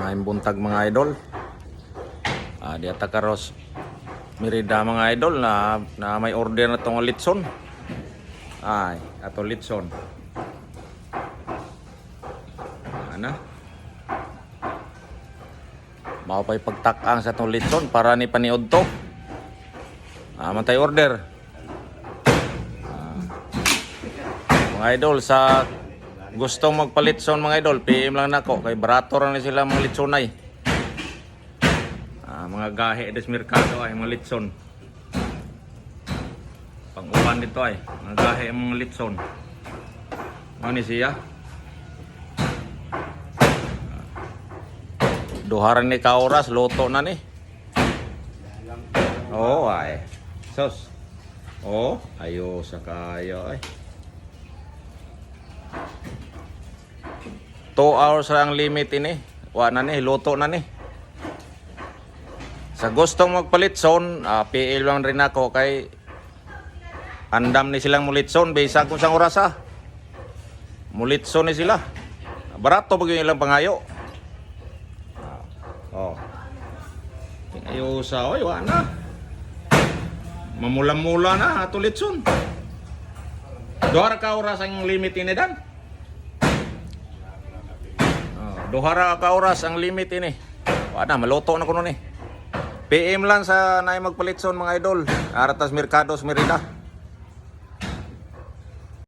Maayong buntag mga idol. Di ata karos Merida mga idol na may order na tong litson. Ay, ato litson. Ana. Mao pay pagtak-ang sa tong litson para ni paniod to. Mantay order. Mga idol sa gustong magpalitson mga idol, PM lang nako kay barato ra ni sila mga litsonay. Mga gahe des merkado ay mga litson. Pang-uwan dito ay mga gahe mga litson. Ano siya? Duharan ni ka oras luto na ni. Oh ay. Sos. Oh, ayo sa kayo ay. 2 hours lang limit ini. Wa na ni, luto na ni. Sa gustong magpalitson, PL lang rin ako kay andam ni silang mulitson. Bisa kung sang oras mulitson ni sila. Barato bagay ilang pangayo. Ayo sa oy, wa na. Mamula-mula na ato litson. Duhara ka oras ang limit ini dan. Duhara ka oras ang limit ini. Wala, maluto na kuno ni. PM lang sa naay magpalitson mga idol. Aratas Mercados Merida.